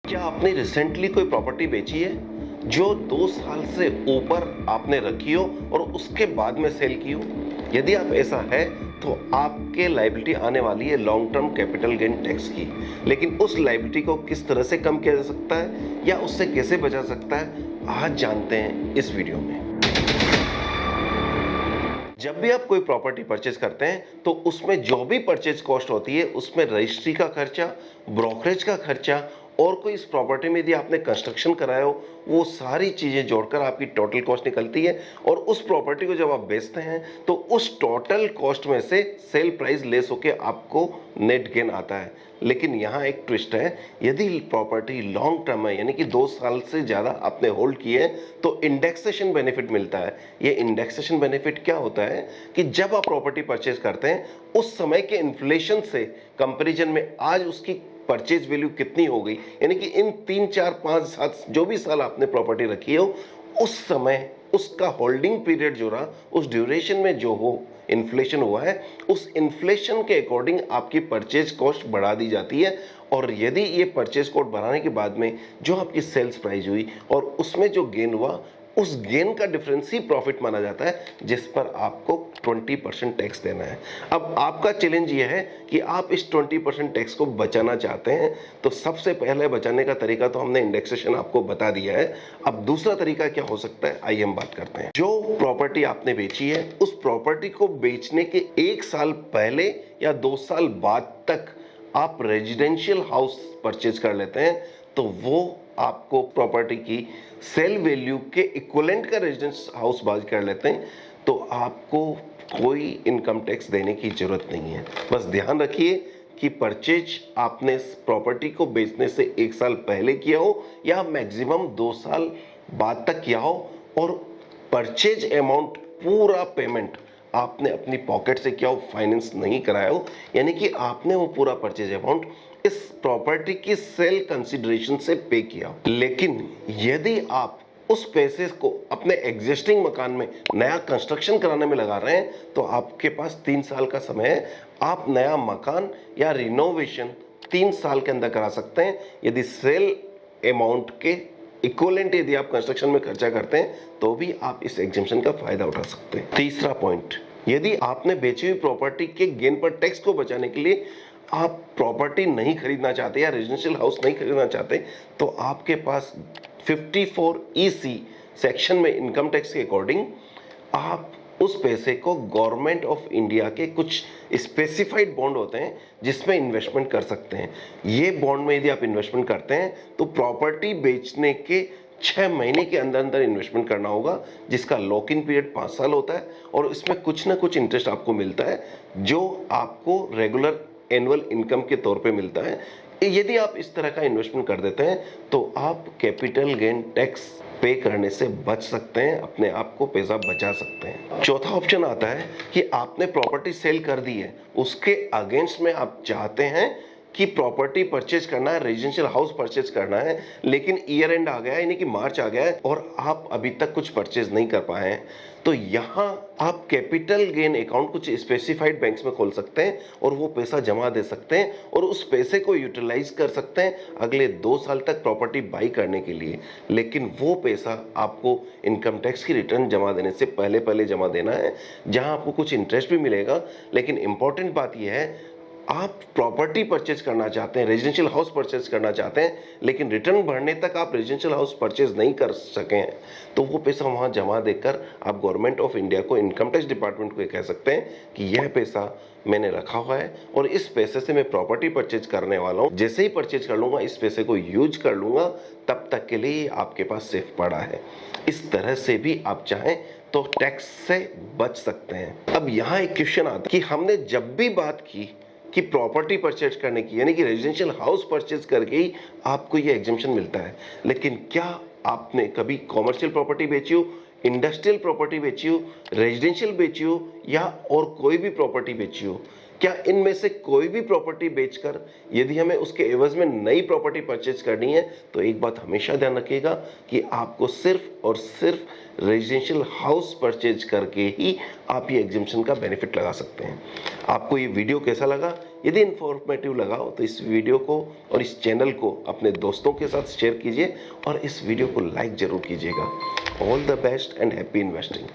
क्या आपने रिसेंटली कोई प्रॉपर्टी बेची है जो 2 साल से ऊपर आपने रखी हो और उसके बाद में सेल की हो? यदि आप ऐसा है तो आपके लायबिलिटी आने वाली है long term capital gain tax की। लेकिन उस लायबिलिटी को किस तरह से कम किया जा सकता है या उससे कैसे बचा सकता है, आज जानते हैं इस वीडियो में। जब भी आप कोई प्रॉपर्टी परचेज करते हैं तो उसमें जो भी परचेज कॉस्ट होती है उसमें रजिस्ट्री का खर्चा, ब्रोकरेज का खर्चा और कोई इस प्रॉपर्टी में यदि आपने कंस्ट्रक्शन कराया हो, वो सारी चीजें जोड़कर आपकी टोटल कॉस्ट निकलती है। और उस प्रॉपर्टी को जब आप बेचते हैं तो उस टोटल कॉस्ट में से सेल प्राइस लेस होके आपको नेट गेन आता है। लेकिन यहाँ एक ट्विस्ट है, यदि प्रॉपर्टी लॉन्ग टर्म है यानी कि 2 साल से ज्यादा आपने होल्ड की है तो इंडेक्सेशन बेनिफिट मिलता है। ये इंडेक्सेशन बेनिफिट क्या होता है कि जब आप प्रॉपर्टी परचेज करते हैं उस समय के इन्फ्लेशन से कंपैरिजन में आज उसकी परचेज वैल्यू कितनी हो गई, यानी कि इन 3 4 5 7 जो भी साल आपने प्रॉपर्टी रखी हो उस समय उसका होल्डिंग पीरियड जो रहा उस ड्यूरेशन में जो हो इन्फ्लेशन हुआ है, उस इन्फ्लेशन के अकॉर्डिंग आपकी परचेज कॉस्ट बढ़ा दी जाती है। और यदि ये परचेज कॉस्ट बढ़ाने के बाद में जो आपकी सेल्स प्राइस हुई और उसमें जो गेन हुआ, उस गेन का डिफरेंस ही प्रॉफिट माना जाता है जिस पर आपको 20% टैक्स देना है। अब आपका चैलेंज यह है कि आप इस 20% टैक्स को बचाना चाहते हैं। तो सबसे पहले बचाने का तरीका तो हमने इंडेक्सेशन आपको बता दिया है। अब दूसरा तरीका क्या हो सकता है, आइए हम बात करते हैं। जो प्रॉपर्टी आपने बेची है उस प्रॉपर्टी को बेचने के 1 साल पहले या 2 साल बाद तक आप रेजिडेंशियल हाउस परचेज कर लेते हैं तो वो आपको प्रॉपर्टी की सेल वैल्यू के इक्विवेलेंट का रेजिडेंस हाउस बाय कर लेते हैं तो आपको कोई इनकम टैक्स देने की जरूरत नहीं है। बस ध्यान रखिए कि परचेज आपने प्रॉपर्टी को बेचने से 1 साल पहले किया हो या मैक्सिमम 2 साल बाद तक किया हो और परचेज अमाउंट पूरा पेमेंट आपने अपनी पॉकेट से किया हो, फाइनेंस नहीं कराया हो, यानी कि आपने वो पूरा परचेज अमाउंट इस प्रॉपर्टी की सेल कंसीडरेशन से पे किया। लेकिन यदि आप उस पैसे को अपने एग्जिस्टिंग मकान में नया कंस्ट्रक्शन कराने में लगा रहे हैं तो आपके पास 3 साल का समय है। आप नया मकान या रिनोवेशन 3 साल के अंदर करा सकते हैं यदि सेल अमाउंट के इक्विवेलेंट यदि आप कंस्ट्रक्शन में खर्चा करते हैं तो भी आप इस एग्जेम्पशन का फायदा उठा सकते हैं। तीसरा पॉइंट, यदि आपने बेची हुई प्रॉपर्टी के गेन पर टैक्स को बचाने के लिए आप प्रॉपर्टी नहीं खरीदना चाहते या रेजिडेंशियल हाउस नहीं खरीदना चाहते तो आपके पास 54EC सेक्शन में इनकम टैक्स के अकॉर्डिंग आप उस पैसे को गवर्नमेंट ऑफ इंडिया के कुछ स्पेसिफाइड बॉन्ड होते हैं जिसमें इन्वेस्टमेंट कर सकते हैं। ये बॉन्ड में यदि आप इन्वेस्टमेंट करते हैं तो प्रॉपर्टी बेचने के 6 महीने के अंदर अंदर इन्वेस्टमेंट करना होगा जिसका लॉक इन पीरियड 5 साल होता है और इसमें कुछ ना कुछ इंटरेस्ट आपको मिलता है जो आपको रेगुलर एनुअल इनकम के तौर पे मिलता है। यदि आप इस तरह का इन्वेस्टमेंट कर देते हैं तो आप कैपिटल गेन टैक्स पे करने से बच सकते हैं, अपने आप को पैसा बचा सकते हैं। चौथा ऑप्शन आता है कि आपने प्रॉपर्टी सेल कर दी है, उसके अगेंस्ट में आप चाहते हैं कि प्रॉपर्टी परचेज करना है, रेजिडेंशियल हाउस परचेज करना है, लेकिन ईयर एंड आ गया है यानी कि मार्च आ गया है और आप अभी तक कुछ परचेज नहीं कर पाए हैं। तो यहाँ आप कैपिटल गेन अकाउंट कुछ स्पेसिफाइड बैंक्स में खोल सकते हैं और वो पैसा जमा दे सकते हैं और उस पैसे को यूटिलाइज कर सकते हैं अगले 2 साल तक प्रॉपर्टी बाई करने के लिए। लेकिन वो पैसा आपको इनकम टैक्स की रिटर्न जमा देने से पहले पहले जमा देना है, जहां आपको कुछ इंटरेस्ट भी मिलेगा। लेकिन इंपॉर्टेंट बात यह है, आप प्रॉपर्टी परचेज करना चाहते हैं, रेजिडेंशियल हाउस परचेज करना चाहते हैं, लेकिन रिटर्न भरने तक आप रेजिडेंशियल हाउस परचेज नहीं कर सके हैं तो वो पैसा वहां जमा देकर आप गवर्नमेंट ऑफ इंडिया को, इनकम टैक्स डिपार्टमेंट को कह सकते हैं कि यह पैसा मैंने रखा हुआ है और इस पैसे से मैं प्रॉपर्टी परचेज करने वाला हूं, जैसे ही परचेज कर लूंगा इस पैसे को यूज कर लूंगा, तब तक के लिए आपके पास सेफ पड़ा है। इस तरह से भी आप चाहें तो टैक्स से बच सकते हैं। अब यहाँ एक क्वेश्चन आता है कि हमने जब भी बात की कि प्रॉपर्टी परचेज करने की यानी कि रेजिडेंशियल हाउस परचेज करके ही आपको ये एग्जेम्पशन मिलता है, लेकिन क्या आपने कभी कॉमर्शियल प्रॉपर्टी बेची हो, इंडस्ट्रियल प्रॉपर्टी बेची हो, रेजिडेंशियल बेची हो या और कोई भी प्रॉपर्टी बेची हो, क्या इनमें से कोई भी प्रॉपर्टी बेचकर यदि हमें उसके एवज में नई प्रॉपर्टी परचेज करनी है, तो एक बात हमेशा ध्यान रखिएगा कि आपको सिर्फ और सिर्फ रेजिडेंशियल हाउस परचेज करके ही आप ये एग्जम्पशन का बेनिफिट लगा सकते हैं। आपको ये वीडियो कैसा लगा? यदि इंफॉर्मेटिव लगा हो तो इस वीडियो को और इस चैनल को अपने दोस्तों के साथ शेयर कीजिए और इस वीडियो को लाइक जरूर कीजिएगा। All the best and happy investing.